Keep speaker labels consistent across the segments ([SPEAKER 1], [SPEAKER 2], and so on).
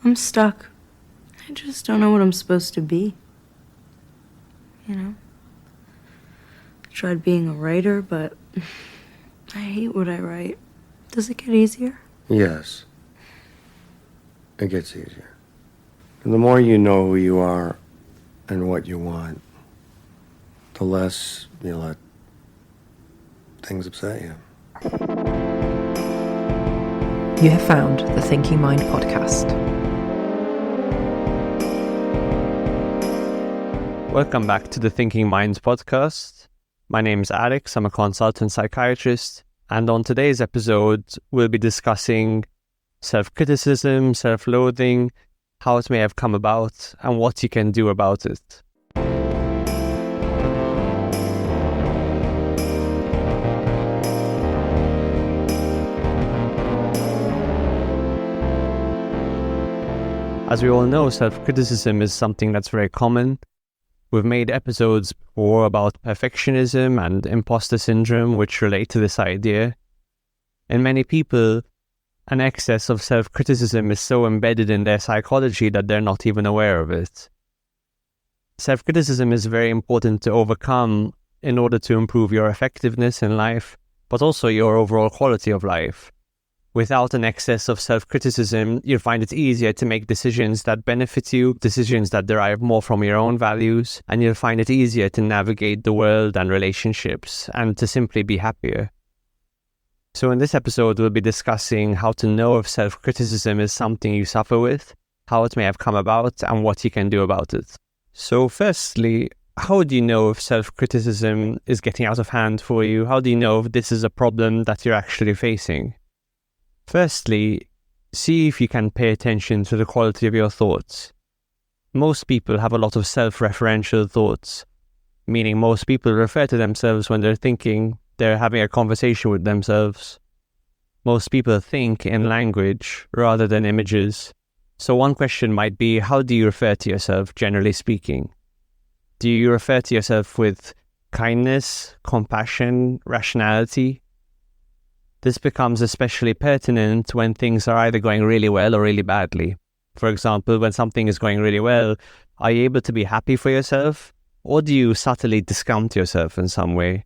[SPEAKER 1] I'm stuck. I just don't know what I'm supposed to be. You know? I tried being a writer, but I hate what I write. Does it get easier?
[SPEAKER 2] Yes. It gets easier. And the more you know who you are and what you want, the less you let things upset you.
[SPEAKER 3] You have found the Thinking Mind podcast.
[SPEAKER 4] Welcome back to the Thinking Minds podcast. My name is Alex, I'm a consultant psychiatrist, and on today's episode, we'll be discussing self-criticism, self-loathing, how it may have come about, and what you can do about it. As we all know, self-criticism is something that's very common. We've made episodes before about perfectionism and imposter syndrome, which relate to this idea. In many people, an excess of self-criticism is so embedded in their psychology that they're not even aware of it. Self-criticism is very important to overcome in order to improve your effectiveness in life, but also your overall quality of life. Without an excess of self-criticism, you'll find it easier to make decisions that benefit you, decisions that derive more from your own values, and you'll find it easier to navigate the world and relationships, and to simply be happier. So in this episode, we'll be discussing how to know if self-criticism is something you suffer with, how it may have come about, and what you can do about it. So firstly, how do you know if self-criticism is getting out of hand for you? How do you know if this is a problem that you're actually facing? Firstly, see if you can pay attention to the quality of your thoughts. Most people have a lot of self-referential thoughts, meaning most people refer to themselves when they're thinking, they're having a conversation with themselves. Most people think in language rather than images. So one question might be, how do you refer to yourself, generally speaking? Do you refer to yourself with kindness, compassion, rationality? This becomes especially pertinent when things are either going really well or really badly. For example, when something is going really well, are you able to be happy for yourself? Or do you subtly discount yourself in some way?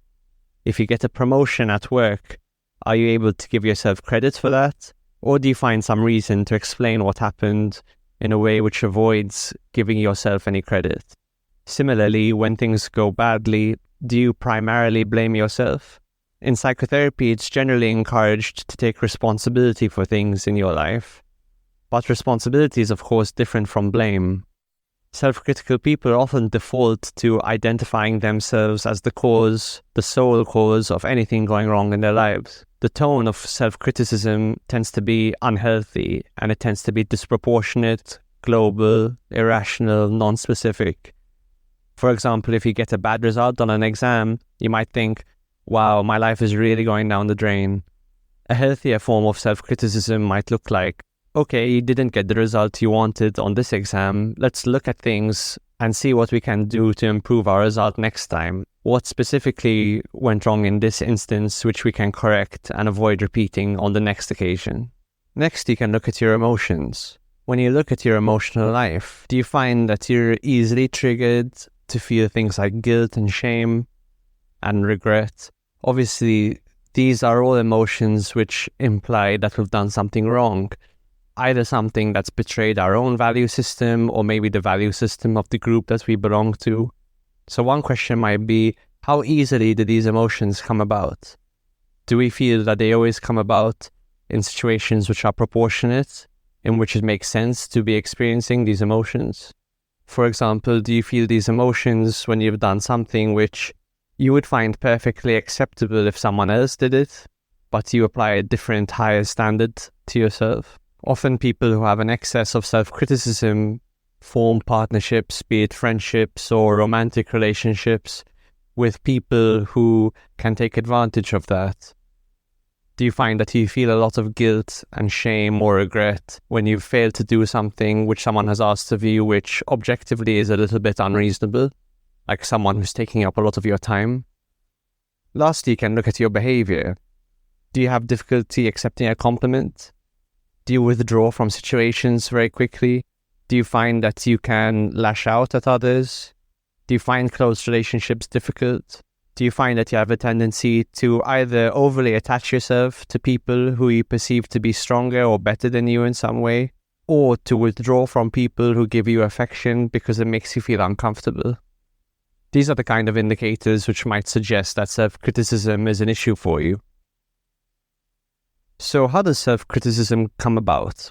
[SPEAKER 4] If you get a promotion at work, are you able to give yourself credit for that? Or do you find some reason to explain what happened in a way which avoids giving yourself any credit? Similarly, when things go badly, do you primarily blame yourself? In psychotherapy, it's generally encouraged to take responsibility for things in your life. But responsibility is, of course, different from blame. Self-critical people often default to identifying themselves as the cause, the sole cause of anything going wrong in their lives. The tone of self-criticism tends to be unhealthy, and it tends to be disproportionate, global, irrational, non-specific. For example, if you get a bad result on an exam, you might think, wow, my life is really going down the drain. A healthier form of self-criticism might look like, okay, you didn't get the result you wanted on this exam. Let's look at things and see what we can do to improve our result next time. What specifically went wrong in this instance, which we can correct and avoid repeating on the next occasion. Next, you can look at your emotions. When you look at your emotional life, do you find that you're easily triggered to feel things like guilt and shame and regret? Obviously, these are all emotions which imply that we've done something wrong, either something that's betrayed our own value system or maybe the value system of the group that we belong to. So one question might be, how easily do these emotions come about? Do we feel that they always come about in situations which are proportionate, in which it makes sense to be experiencing these emotions? For example, do you feel these emotions when you've done something which you would find perfectly acceptable if someone else did it, but you apply a different, higher standard to yourself? Often people who have an excess of self-criticism form partnerships, be it friendships or romantic relationships, with people who can take advantage of that. Do you find that you feel a lot of guilt and shame or regret when you fail to do something which someone has asked of you, which objectively is a little bit unreasonable? Like someone who's taking up a lot of your time? Lastly, you can look at your behavior. Do you have difficulty accepting a compliment? Do you withdraw from situations very quickly? Do you find that you can lash out at others? Do you find close relationships difficult? Do you find that you have a tendency to either overly attach yourself to people who you perceive to be stronger or better than you in some way, or to withdraw from people who give you affection because it makes you feel uncomfortable? These are the kind of indicators which might suggest that self-criticism is an issue for you. So how does self-criticism come about?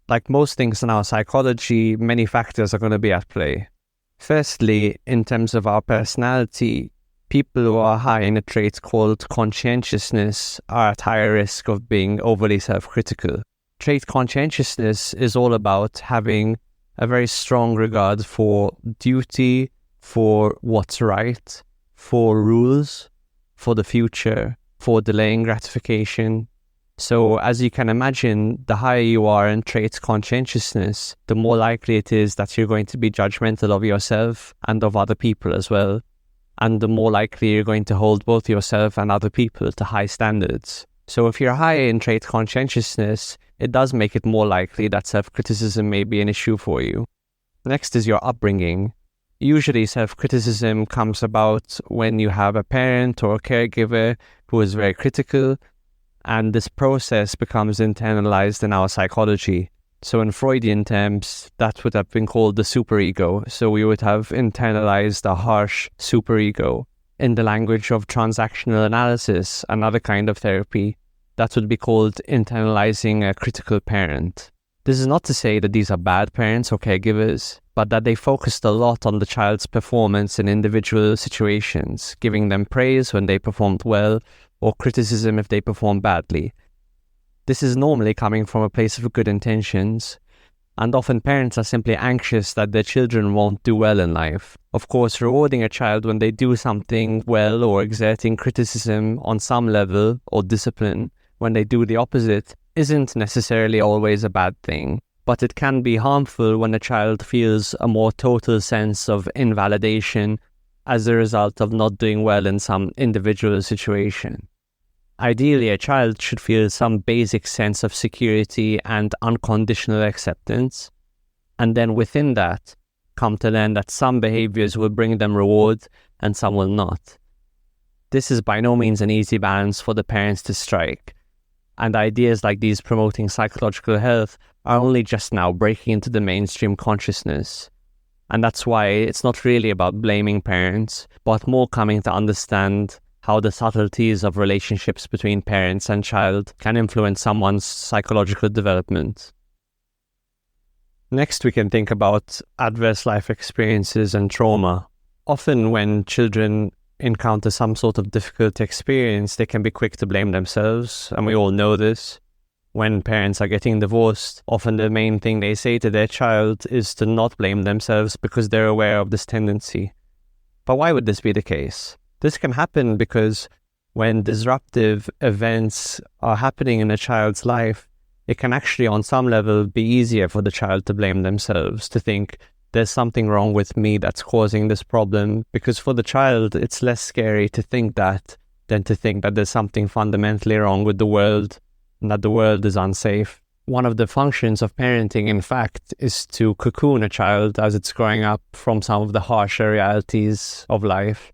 [SPEAKER 4] Like most things in our psychology, many factors are going to be at play. Firstly, in terms of our personality, people who are high in a trait called conscientiousness are at higher risk of being overly self-critical. Trait conscientiousness is all about having a very strong regard for duty, for what's right, for rules, for the future, for delaying gratification. So as you can imagine, the higher you are in trait conscientiousness, the more likely it is that you're going to be judgmental of yourself and of other people as well. And the more likely you're going to hold both yourself and other people to high standards. So if you're high in trait conscientiousness, it does make it more likely that self-criticism may be an issue for you. Next is your upbringing. Usually self-criticism comes about when you have a parent or a caregiver who is very critical, and this process becomes internalized in our psychology. So in Freudian terms, that would have been called the superego. So we would have internalized a harsh superego. In the language of transactional analysis, another kind of therapy, that would be called internalizing a critical parent. This is not to say that these are bad parents or caregivers, but that they focused a lot on the child's performance in individual situations, giving them praise when they performed well, or criticism if they perform badly. This is normally coming from a place of good intentions, and often parents are simply anxious that their children won't do well in life. Of course, rewarding a child when they do something well or exerting criticism on some level or discipline when they do the opposite isn't necessarily always a bad thing, but it can be harmful when a child feels a more total sense of invalidation as a result of not doing well in some individual situation. Ideally, a child should feel some basic sense of security and unconditional acceptance, and then within that, come to learn that some behaviors will bring them reward and some will not. This is by no means an easy balance for the parents to strike, and ideas like these promoting psychological health are only just now breaking into the mainstream consciousness. And that's why it's not really about blaming parents, but more coming to understand how the subtleties of relationships between parents and child can influence someone's psychological development. Next, we can think about adverse life experiences and trauma. Often when children encounter some sort of difficult experience, they can be quick to blame themselves, and we all know this. When parents are getting divorced, often the main thing they say to their child is to not blame themselves because they're aware of this tendency. But why would this be the case? This can happen because when disruptive events are happening in a child's life, it can actually on some level be easier for the child to blame themselves, to think there's something wrong with me that's causing this problem, because for the child it's less scary to think that than to think that there's something fundamentally wrong with the world and that the world is unsafe. One of the functions of parenting, in fact, is to cocoon a child as it's growing up from some of the harsher realities of life.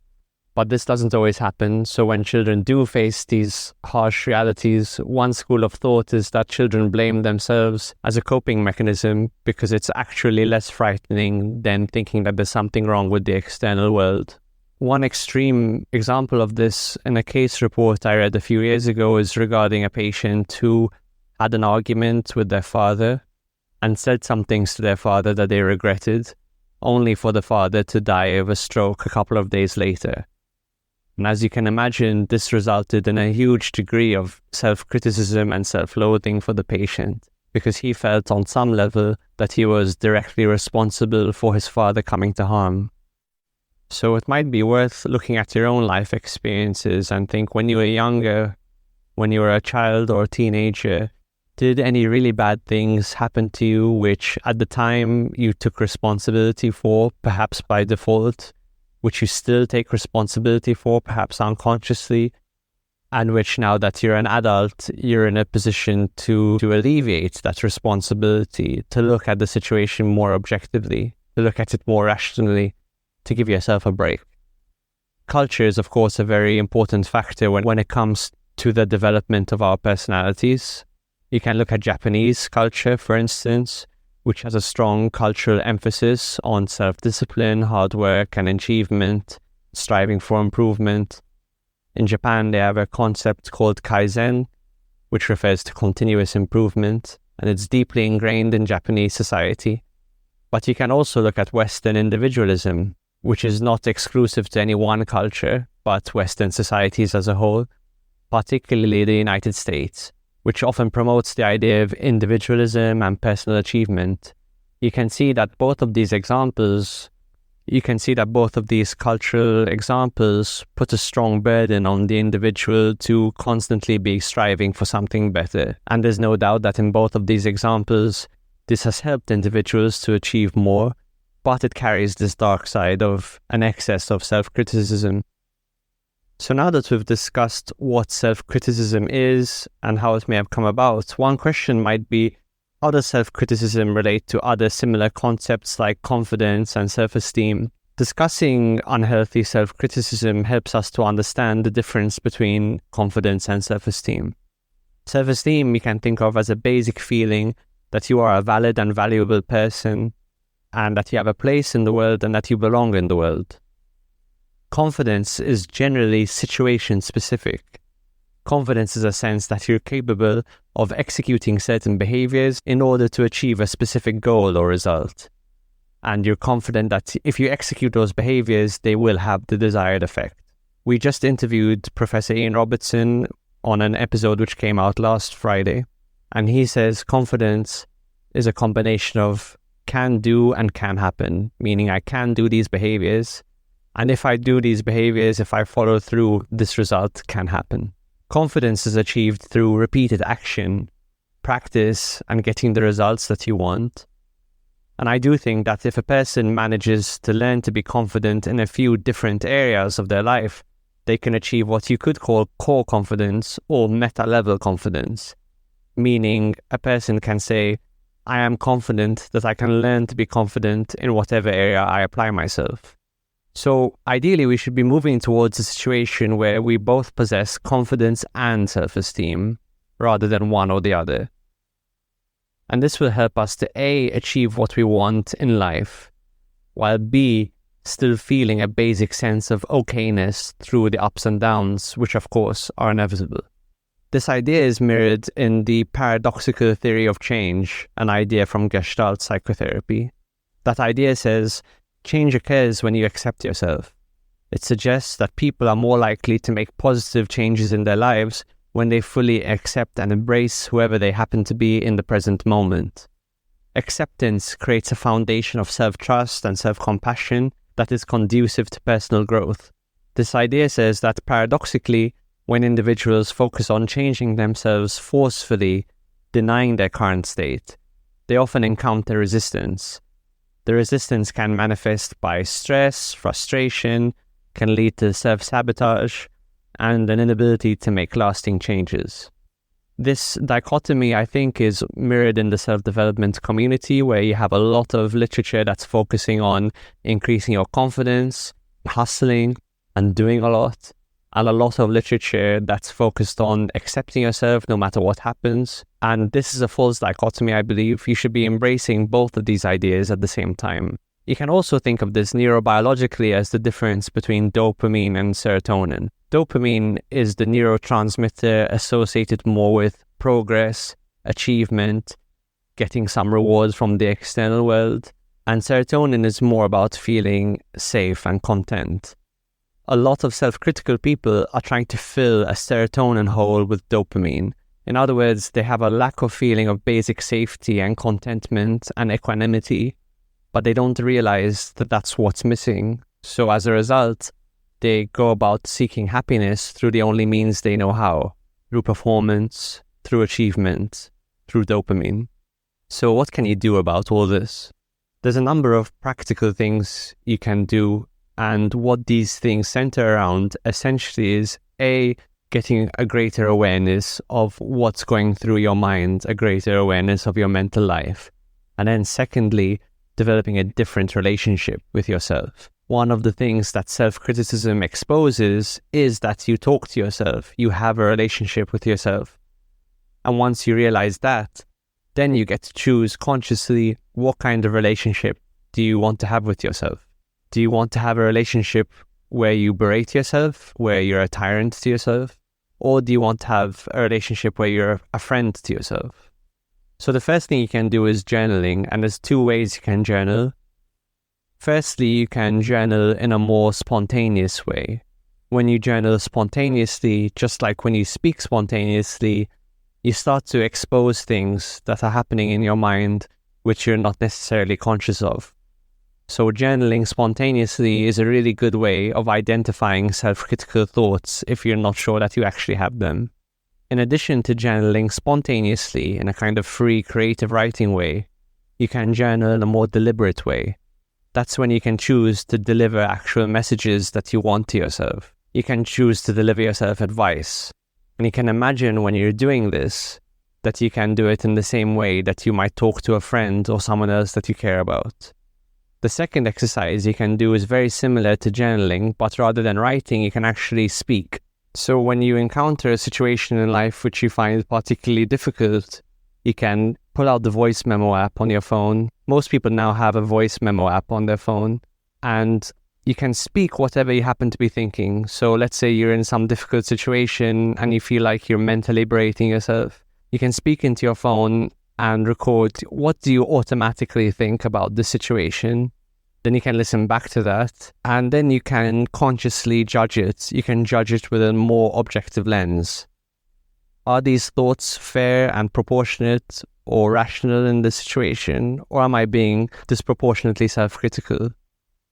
[SPEAKER 4] But this doesn't always happen, so when children do face these harsh realities, one school of thought is that children blame themselves as a coping mechanism because it's actually less frightening than thinking that there's something wrong with the external world. One extreme example of this in a case report I read a few years ago is regarding a patient who had an argument with their father and said some things to their father that they regretted, only for the father to die of a stroke a couple of days later. And as you can imagine, this resulted in a huge degree of self-criticism and self-loathing for the patient, because he felt on some level that he was directly responsible for his father coming to harm. So it might be worth looking at your own life experiences and think, when you were younger, when you were a child or a teenager, did any really bad things happen to you which at the time you took responsibility for, perhaps by default, which you still take responsibility for, perhaps unconsciously? and which, now that you're an adult, you're in a position to alleviate that responsibility, to look at the situation more objectively, to look at it more rationally, to give yourself a break. Culture is, of course, a very important factor when it comes to the development of our personalities. You can look at Japanese culture, for instance, which has a strong cultural emphasis on self-discipline, hard work and achievement, striving for improvement. In Japan, they have a concept called kaizen, which refers to continuous improvement, and it's deeply ingrained in Japanese society. But you can also look at Western individualism, which is not exclusive to any one culture, but Western societies as a whole, particularly the United States, which often promotes the idea of individualism and personal achievement. You can see that both of these cultural examples put a strong burden on the individual to constantly be striving for something better. And there's no doubt that in both of these examples, this has helped individuals to achieve more, but it carries this dark side of an excess of self-criticism. So now that we've discussed what self-criticism is and how it may have come about, one question might be, how does self-criticism relate to other similar concepts like confidence and self-esteem? Discussing unhealthy self-criticism helps us to understand the difference between confidence and self-esteem. Self-esteem we can think of as a basic feeling that you are a valid and valuable person, and that you have a place in the world and that you belong in the world. Confidence is generally situation-specific. Confidence is a sense that you're capable of executing certain behaviors in order to achieve a specific goal or result. And you're confident that if you execute those behaviors, they will have the desired effect. We just interviewed Professor Ian Robertson on an episode which came out last Friday, and he says confidence is a combination of can do and can happen, meaning I can do these behaviors, and if I do these behaviors, if I follow through, this result can happen. Confidence is achieved through repeated action, practice, and getting the results that you want. And I do think that if a person manages to learn to be confident in a few different areas of their life, they can achieve what you could call core confidence or meta-level confidence, meaning a person can say, I am confident that I can learn to be confident in whatever area I apply myself. So ideally, we should be moving towards a situation where we both possess confidence and self-esteem, rather than one or the other. And this will help us to A, achieve what we want in life, while B, still feeling a basic sense of okayness through the ups and downs, which of course are inevitable. This idea is mirrored in the paradoxical theory of change, an idea from Gestalt psychotherapy. That idea says, change occurs when you accept yourself. It suggests that people are more likely to make positive changes in their lives when they fully accept and embrace whoever they happen to be in the present moment. Acceptance creates a foundation of self-trust and self-compassion that is conducive to personal growth. This idea says that paradoxically, when individuals focus on changing themselves forcefully, denying their current state, they often encounter resistance. The resistance can manifest by stress, frustration, can lead to self-sabotage, and an inability to make lasting changes. This dichotomy, I think, is mirrored in the self-development community, where you have a lot of literature that's focusing on increasing your confidence, hustling, and doing a lot, and a lot of literature that's focused on accepting yourself no matter what happens. And this is a false dichotomy, I believe. You should be embracing both of these ideas at the same time. You can also think of this neurobiologically as the difference between dopamine and serotonin. Dopamine is the neurotransmitter associated more with progress, achievement, getting some rewards from the external world. And serotonin is more about feeling safe and content. A lot of self-critical people are trying to fill a serotonin hole with dopamine. In other words, they have a lack of feeling of basic safety and contentment and equanimity, but they don't realize that that's what's missing. So as a result, they go about seeking happiness through the only means they know how, through performance, through achievement, through dopamine. So what can you do about all this? There's a number of practical things you can do, and what these things center around essentially is A, getting a greater awareness of what's going through your mind, a greater awareness of your mental life. And then secondly, developing a different relationship with yourself. One of the things that self-criticism exposes is that you talk to yourself, you have a relationship with yourself. And once you realize that, then you get to choose consciously what kind of relationship do you want to have with yourself. Do you want to have a relationship where you berate yourself, where you're a tyrant to yourself? Or do you want to have a relationship where you're a friend to yourself? So the first thing you can do is journaling, and there's 2 ways you can journal. Firstly, you can journal in a more spontaneous way. When you journal spontaneously, just like when you speak spontaneously, you start to expose things that are happening in your mind which you're not necessarily conscious of. So journaling spontaneously is a really good way of identifying self-critical thoughts if you're not sure that you actually have them. In addition to journaling spontaneously in a kind of free creative writing way, you can journal in a more deliberate way. That's when you can choose to deliver actual messages that you want to yourself. You can choose to deliver yourself advice. And you can imagine when you're doing this, that you can do it in the same way that you might talk to a friend or someone else that you care about. The second exercise you can do is very similar to journaling, but rather than writing, you can actually speak. So when you encounter a situation in life which you find particularly difficult, you can pull out the voice memo app on your phone. Most people now have a voice memo app on their phone, and you can speak whatever you happen to be thinking. So let's say you're in some difficult situation and you feel like you're mentally berating yourself. You can speak into your phone and record what do you automatically think about the situation. Then you can listen back to that, and then you can consciously judge it. You can judge it with a more objective lens. Are these thoughts fair and proportionate or rational in this situation, or am I being disproportionately self-critical?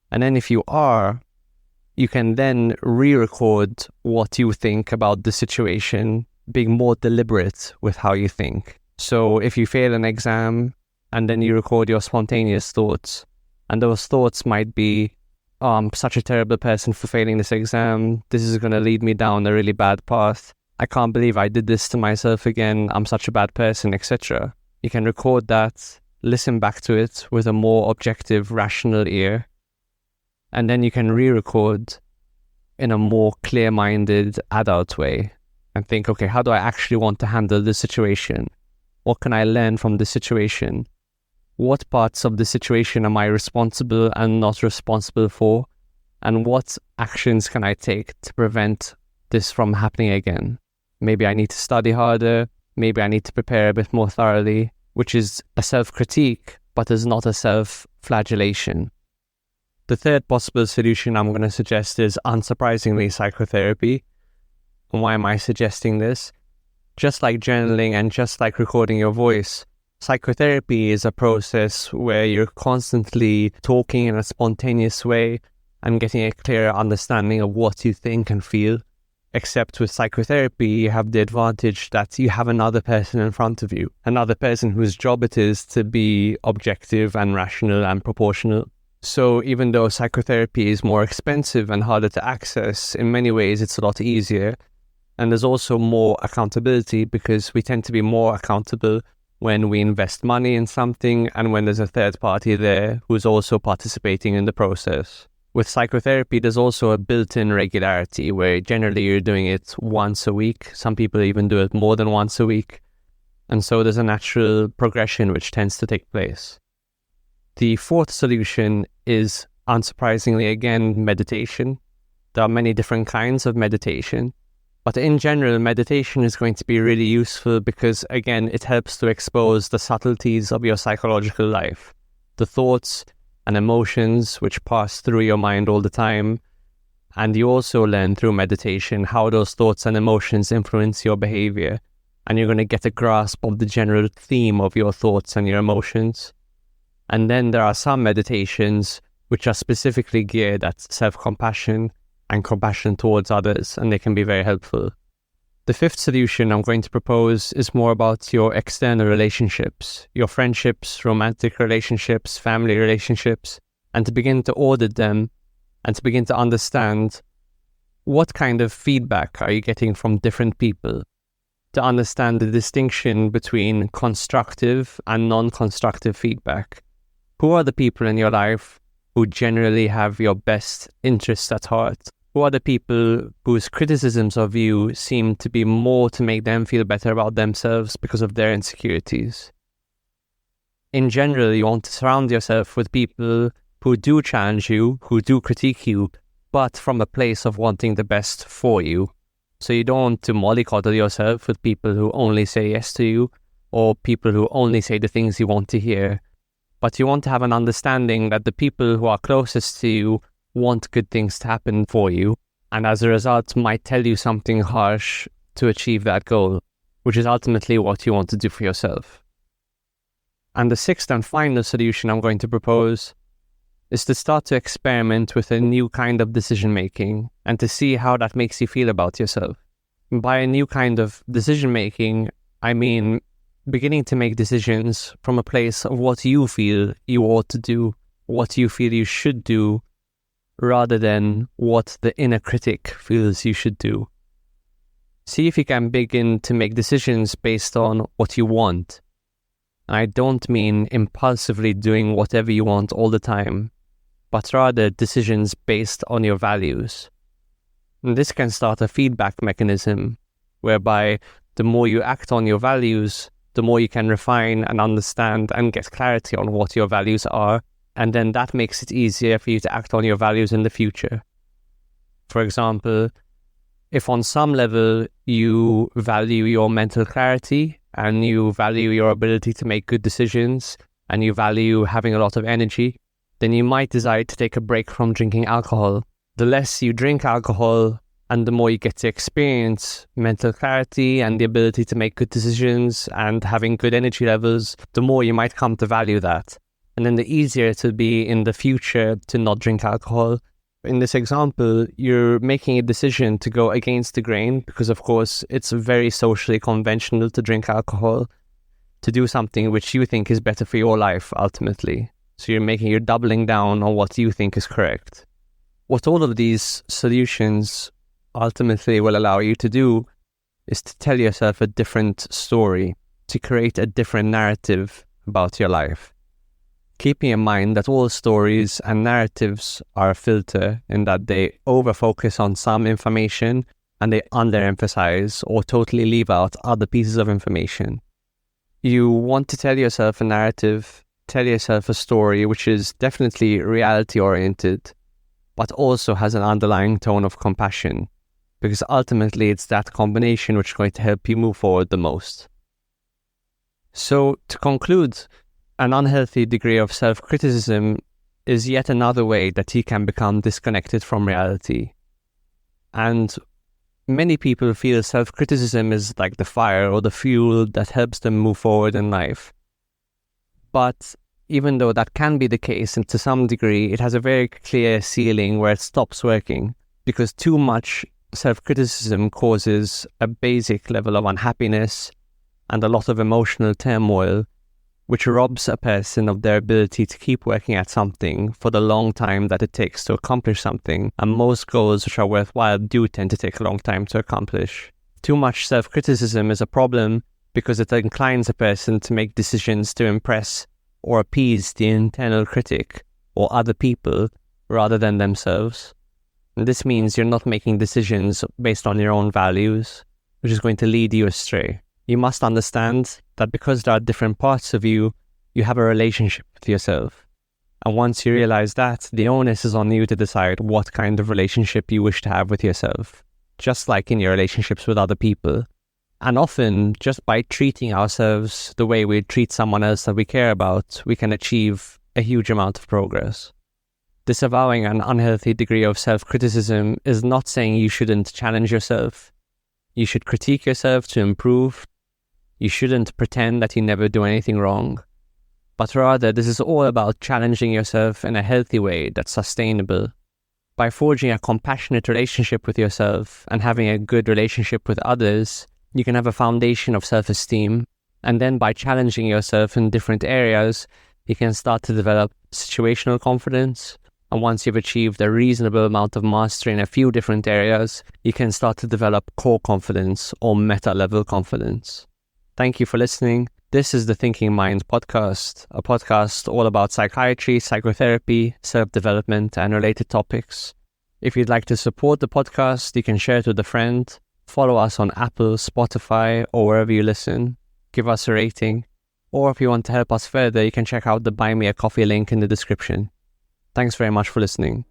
[SPEAKER 4] And then if you are, you can then re-record what you think about the situation, being more deliberate with how you think. So if you fail an exam and then you record your spontaneous thoughts, and those thoughts might be, oh, I'm such a terrible person for failing this exam. This is going to lead me down a really bad path. I can't believe I did this to myself again. I'm such a bad person, etc. You can record that, listen back to it with a more objective, rational ear, and then you can re-record in a more clear-minded, adult way and think, okay, how do I actually want to handle this situation? What can I learn from this situation? What parts of the situation am I responsible and not responsible for? And what actions can I take to prevent this from happening again? Maybe I need to study harder. Maybe I need to prepare a bit more thoroughly, which is a self-critique, but is not a self-flagellation. The third possible solution I'm going to suggest is, unsurprisingly, psychotherapy. And why am I suggesting this? Just like journaling and just like recording your voice, psychotherapy is a process where you're constantly talking in a spontaneous way and getting a clearer understanding of what you think and feel. Except with psychotherapy, you have the advantage that you have another person in front of you, another person whose job it is to be objective and rational and proportional. So even though psychotherapy is more expensive and harder to access, in many ways it's a lot easier. And there's also more accountability, because we tend to be more accountable when we invest money in something and when there's a third party there who's also participating in the process. With psychotherapy, there's also a built-in regularity where generally you're doing it once a week. Some people even do it more than once a week. And so there's a natural progression which tends to take place. The fourth solution is, unsurprisingly again, meditation. There are many different kinds of meditation. But in general, meditation is going to be really useful because, again, it helps to expose the subtleties of your psychological life, the thoughts and emotions which pass through your mind all the time. And you also learn through meditation how those thoughts and emotions influence your behavior. And you're going to get a grasp of the general theme of your thoughts and your emotions. And then there are some meditations which are specifically geared at self-compassion and compassion towards others, and they can be very helpful. The fifth solution I'm going to propose is more about your external relationships, your friendships, romantic relationships, family relationships, and to begin to audit them and to begin to understand what kind of feedback are you getting from different people, to understand the distinction between constructive and non-constructive feedback. Who are the people in your life who generally have your best interests at heart? Who are the people whose criticisms of you seem to be more to make them feel better about themselves because of their insecurities? In general, you want to surround yourself with people who do challenge you, who do critique you, but from a place of wanting the best for you. So you don't want to mollycoddle yourself with people who only say yes to you, or people who only say the things you want to hear. But you want to have an understanding that the people who are closest to you want good things to happen for you, and as a result might tell you something harsh to achieve that goal, which is ultimately what you want to do for yourself. And the sixth and final solution I'm going to propose is to start to experiment with a new kind of decision-making and to see how that makes you feel about yourself. By a new kind of decision-making, I mean beginning to make decisions from a place of what you feel you ought to do, what you feel you should do, rather than what the inner critic feels you should do. See if you can begin to make decisions based on what you want. And I don't mean impulsively doing whatever you want all the time, but rather decisions based on your values. And this can start a feedback mechanism, whereby the more you act on your values, the more you can refine and understand and get clarity on what your values are, and then that makes it easier for you to act on your values in the future. For example, if on some level you value your mental clarity and you value your ability to make good decisions and you value having a lot of energy, then you might decide to take a break from drinking alcohol. The less you drink alcohol and the more you get to experience mental clarity and the ability to make good decisions and having good energy levels, the more you might come to value that. And then the easier it will be in the future to not drink alcohol. In this example, you're making a decision to go against the grain because, of course, it's very socially conventional to drink alcohol, to do something which you think is better for your life, ultimately. So you're doubling down on what you think is correct. What all of these solutions ultimately will allow you to do is to tell yourself a different story, to create a different narrative about your life. Keeping in mind that all stories and narratives are a filter in that they over-focus on some information and they underemphasize or totally leave out other pieces of information. You want to tell yourself a narrative, tell yourself a story which is definitely reality-oriented, but also has an underlying tone of compassion, because ultimately it's that combination which is going to help you move forward the most. So, to conclude, an unhealthy degree of self-criticism is yet another way that you can become disconnected from reality. And many people feel self-criticism is like the fire or the fuel that helps them move forward in life. But even though that can be the case, and to some degree, it has a very clear ceiling where it stops working, because too much self-criticism causes a basic level of unhappiness and a lot of emotional turmoil, which robs a person of their ability to keep working at something for the long time that it takes to accomplish something, and most goals which are worthwhile do tend to take a long time to accomplish. Too much self-criticism is a problem because it inclines a person to make decisions to impress or appease the internal critic or other people rather than themselves. And this means you're not making decisions based on your own values, which is going to lead you astray. You must understand that because there are different parts of you, you have a relationship with yourself. And once you realize that, the onus is on you to decide what kind of relationship you wish to have with yourself, just like in your relationships with other people. And often, just by treating ourselves the way we treat someone else that we care about, we can achieve a huge amount of progress. Disavowing an unhealthy degree of self-criticism is not saying you shouldn't challenge yourself. You should critique yourself to improve. You shouldn't pretend that you never do anything wrong, but rather this is all about challenging yourself in a healthy way that's sustainable. By forging a compassionate relationship with yourself and having a good relationship with others, you can have a foundation of self-esteem, and then by challenging yourself in different areas, you can start to develop situational confidence, And once you've achieved a reasonable amount of mastery in a few different areas, you can start to develop core confidence or meta-level confidence. Thank you for listening. This is the Thinking Mind podcast, a podcast all about psychiatry, psychotherapy, self-development, and related topics. If you'd like to support the podcast, you can share it with a friend, follow us on Apple, Spotify, or wherever you listen, give us a rating, or if you want to help us further, you can check out the Buy Me a Coffee link in the description. Thanks very much for listening.